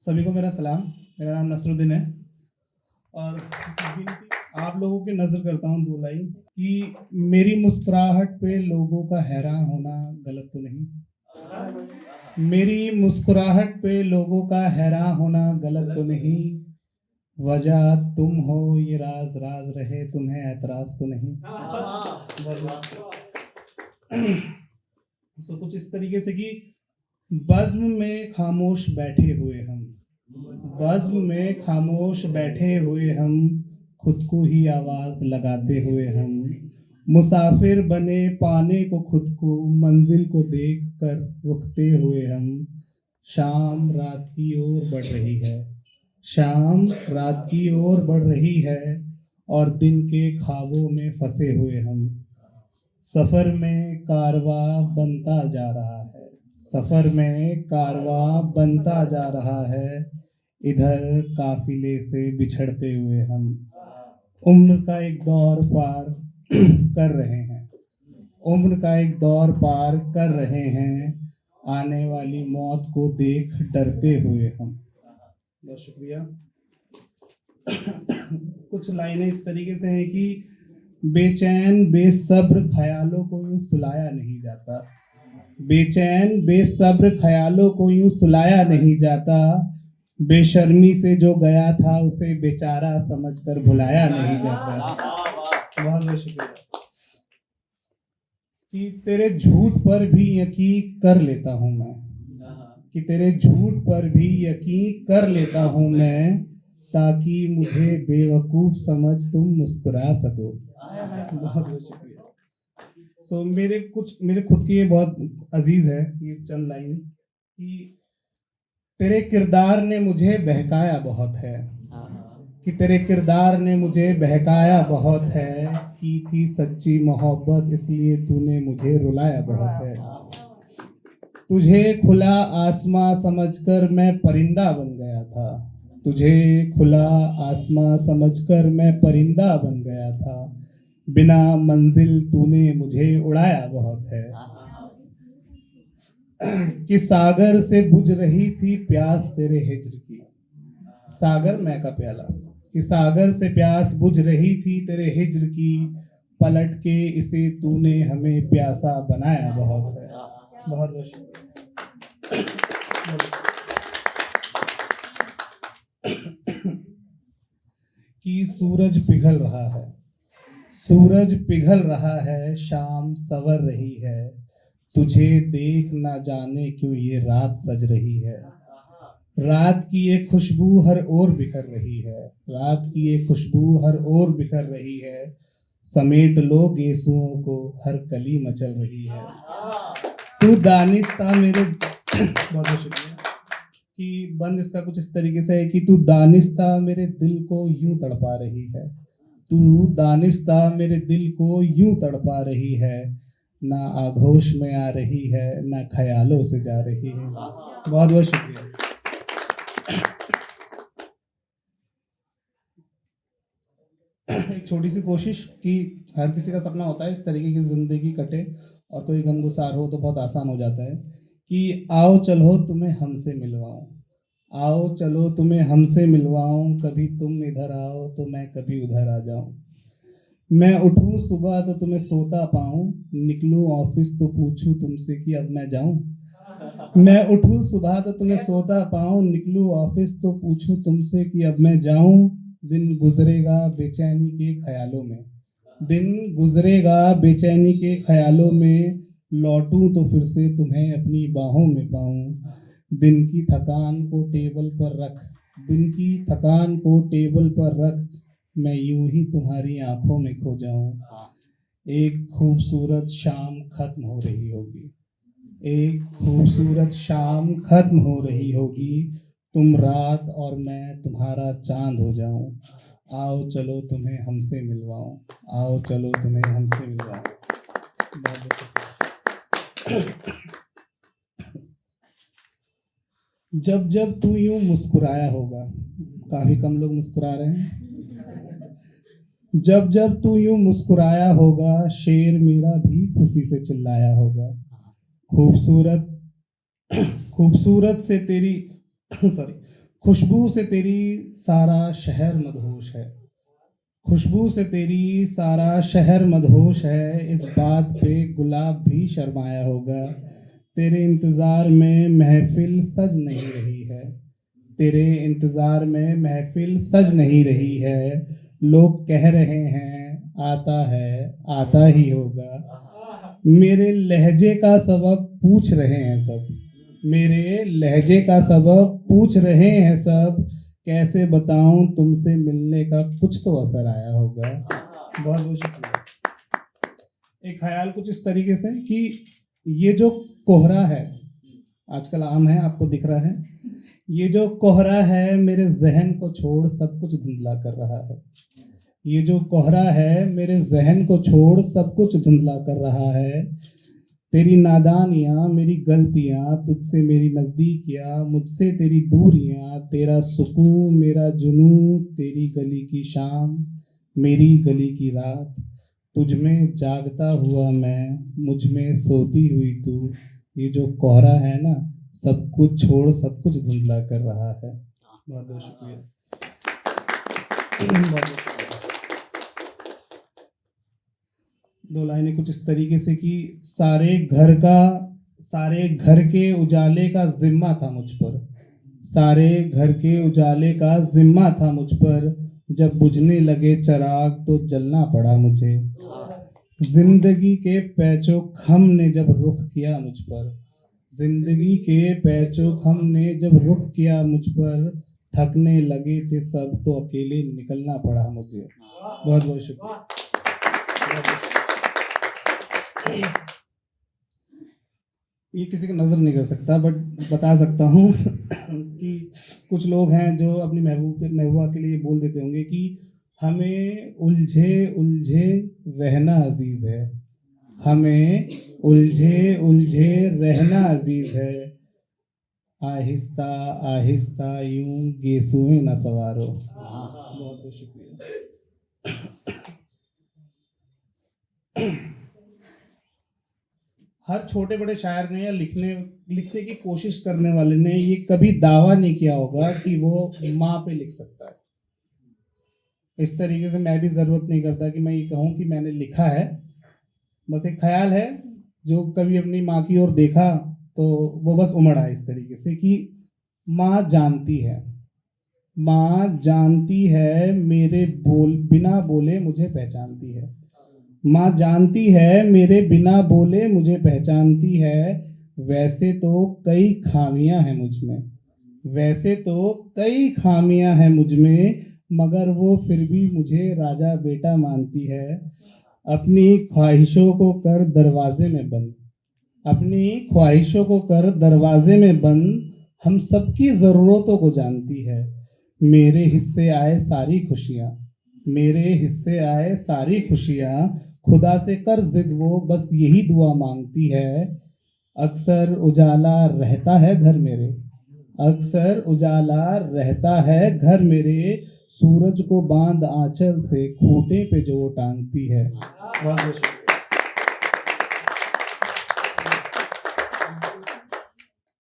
सभी को मेरा सलाम। मेरा नाम नसरुद्दीन है और आप लोगों की नज़र करता हूँ दो लाइन कि मेरी मुस्कुराहट पे लोगों का हैरान होना गलत तो नहीं। मेरी मुस्कुराहट पे लोगों का हैरान होना गलत तो नहीं। वजह तुम हो ये राज राज रहे तुम्हें ऐतराज तो नहीं। तो कुछ इस तरीके से कि बज़्म में खामोश बैठे हुए हम, बज़्म में खामोश बैठे हुए हम, खुद को ही आवाज़ लगाते हुए हम, मुसाफिर बने पाने को खुद को, मंजिल को देख कर रुकते हुए हम। शाम रात की ओर बढ़ रही है, शाम रात की ओर बढ़ रही है और दिन के ख्वाबों में फंसे हुए हम। सफ़र में कारवां बनता जा रहा है, सफ़र में कारवां बनता जा रहा है, इधर काफिले से बिछड़ते हुए हम। उम्र का एक दौर पार कर रहे हैं, उम्र का एक दौर पार कर रहे हैं, आने वाली मौत को देख डरते हुए हम। बहुत शुक्रिया। कुछ लाइनें इस तरीके से हैं कि बेचैन बेसब्र ख्यालों को यूं सुलाया नहीं जाता, बेचैन बेसब्र ख्यालों को यूं सुलाया नहीं जाता, बेशर्मी से जो गया था उसे बेचारा समझकर भुलाया नहीं जाता। बहुत बहुत शुक्रिया। कि तेरे झूठ पर भी यकीन कर लेता हूँ मैं, कि तेरे झूठ पर भी यकीन कर लेता हूँ मैं, ताकि मुझे बेवकूफ़ समझ तुम मुस्कुरा सको। बहुत बहुत शुक्रिया। मेरे खुद की ये बहुत अजीज है ये चंद लाइन कि तेरे किरदार ने मुझे बहकाया बहुत है, कि तेरे किरदार ने मुझे बहकाया बहुत है, की थी सच्ची मोहब्बत इसलिए तूने मुझे रुलाया बहुत है। तुझे खुला आसमां समझकर मैं परिंदा बन गया था, तुझे खुला आसमां समझकर मैं परिंदा बन गया था, बिना मंजिल तूने मुझे उड़ाया बहुत है। कि सागर से बुझ रही थी प्यास तेरे हिज्र की, सागर मैं का प्याला, कि सागर से प्यास बुझ रही थी तेरे हिज्र की, पलट के इसे तूने हमें प्यासा बनाया बहुत है। बहुत बहुत शुक्रिया। कि सूरज पिघल रहा है, सूरज पिघल रहा है, शाम सवर रही है, तुझे देख ना जाने क्यों ये रात सज रही है। रात की एक खुशबू हर ओर बिखर रही है, रात की एक खुशबू हर ओर बिखर रही है, समेट लो गेसुओं को हर कली मचल रही है। तू दानिस्ता मेरे बहुत शुक्रिया। कि बंद इसका कुछ इस तरीके से है कि तू दानिस्ता मेरे दिल को यूं तड़पा रही है, तू दानिस्ता मेरे दिल को यूं तड़पा रही है, ना आगोश में आ रही है ना ख्यालों से जा रही है। बहुत बहुत शुक्रिया। एक छोटी सी कोशिश कि हर किसी का सपना होता है इस तरीके की ज़िंदगी कटे और कोई गमगुसार हो तो बहुत आसान हो जाता है कि आओ चलो तुम्हें हमसे मिलवाऊं, आओ चलो तुम्हें हमसे मिलवाऊं, कभी तुम इधर आओ तो मैं कभी उधर आ जाऊं। मैं उठूं सुबह तो तुम्हें सोता पाऊं, निकलूं ऑफिस तो पूछूं तुमसे कि अब मैं जाऊं। मैं उठूं सुबह तो तुम्हें सोता पाऊं, निकलूं ऑफिस तो पूछूं तुमसे कि अब मैं जाऊं। दिन गुजरेगा बेचैनी के ख्यालों में, दिन गुजरेगा बेचैनी के ख्यालों में, लौटूं तो फिर से तुम्हें अपनी बाहों में पाऊं। दिन की थकान को टेबल पर रख, दिन की थकान को टेबल पर रख, मैं यूं ही तुम्हारी आंखों में खो जाऊं। एक खूबसूरत शाम खत्म हो रही होगी, एक खूबसूरत शाम खत्म हो रही होगी, तुम रात और मैं तुम्हारा चांद हो जाऊं। आओ चलो तुम्हें हमसे मिलवाऊं, आओ चलो तुम्हें हमसे मिलवाऊं। बहुत शुक्रिया। जब जब तू यूं मुस्कुराया होगा, काफी कम लोग मुस्कुरा रहे हैं। जब जब तू यूं मुस्कुराया होगा, शेर मेरा भी खुशी से चिल्लाया होगा। खूबसूरत खूबसूरत से तेरी सॉरी खुशबू से तेरी सारा शहर मदहोश है, खुशबू से तेरी सारा शहर मदहोश है, इस बात पे गुलाब भी शर्माया होगा। तेरे इंतज़ार में महफिल सज नहीं रही है, तेरे इंतज़ार में महफिल सज नहीं रही है। लोग कह रहे हैं आता ही होगा। मेरे लहजे का सबब पूछ रहे हैं सब, मेरे लहजे का सबब पूछ रहे हैं सब। कैसे बताऊं तुमसे मिलने का कुछ तो असर आया होगा। बहुत बहुत शुक्रिया। एक ख्याल कुछ इस तरीके से कि ये जो कोहरा है, आजकल आम है, आपको दिख रहा है, ये जो कोहरा है मेरे जहन को छोड़ सब कुछ धुंधला कर रहा है। ये जो कोहरा है मेरे जहन को छोड़ सब कुछ धुंधला कर रहा है। तेरी नादानियाँ मेरी गलतियाँ, तुझसे मेरी नज़दीकियाँ, मुझसे तेरी दूरियाँ, तेरा सुकून मेरा जुनून, तेरी गली की शाम मेरी गली की रात, तुझ में जागता हुआ मैं, मुझ में सोती हुई तू। ये जो कोहरा है ना, सब कुछ छोड़ सब कुछ धुंधला कर रहा है। बहुत बहुत शुक्रिया। बहुत बहुत शुक्रिया। दो लाइनें कुछ इस तरीके से कि सारे घर के उजाले का जिम्मा था मुझ पर, सारे घर के उजाले का जिम्मा था मुझ पर। जब बुझने लगे चिराग तो जलना पड़ा मुझे। जिंदगी के पैचो खम ने जब रुख किया मुझ पर, जिंदगी के पैचो खम ने जब रुख किया मुझ पर, थकने लगे थे सब तो अकेले निकलना पड़ा मुझे। बहुत बहुत शुक्रिया। ये किसी की नज़र नहीं कर सकता, बट बता सकता हूँ कि कुछ लोग हैं जो अपनी महबूबा के लिए बोल देते होंगे कि हमें उलझे उलझे रहना अजीज़ है, हमें उलझे उलझे रहना अजीज़ है। आहिस्ता आहिस्ता यूं गेसुएं न सवारो। बहुत बहुत शुक्रिया। हर छोटे बड़े शायर ने या लिखने की कोशिश करने वाले ने ये कभी दावा नहीं किया होगा कि वो माँ पे लिख सकता है। इस तरीके से मैं भी ज़रूरत नहीं करता कि मैं ये कहूँ कि मैंने लिखा है। बस एक ख्याल है जो कभी अपनी माँ की ओर देखा तो वो बस उमड़ आया इस तरीके से कि माँ जानती है, माँ जानती है, मेरे बिना बोले मुझे पहचानती है। माँ जानती है, मेरे बिना बोले मुझे पहचानती है। वैसे तो कई खामियां हैं मुझ में, वैसे तो कई खामियां हैं मुझ में, मगर वो फिर भी मुझे राजा बेटा मानती है। अपनी ख्वाहिशों को कर दरवाजे में बंद, अपनी ख्वाहिशों को कर दरवाजे में बंद, हम सबकी ज़रूरतों को जानती है। मेरे हिस्से आए सारी खुशियाँ, मेरे हिस्से आए सारी खुशियाँ, खुदा से कर जिद वो बस यही दुआ मांगती है। अक्सर उजाला रहता है घर मेरे, अक्सर उजाला रहता है घर मेरे, सूरज को बांध आंचल से खूंटे पे जो वो टांगती है। बहुत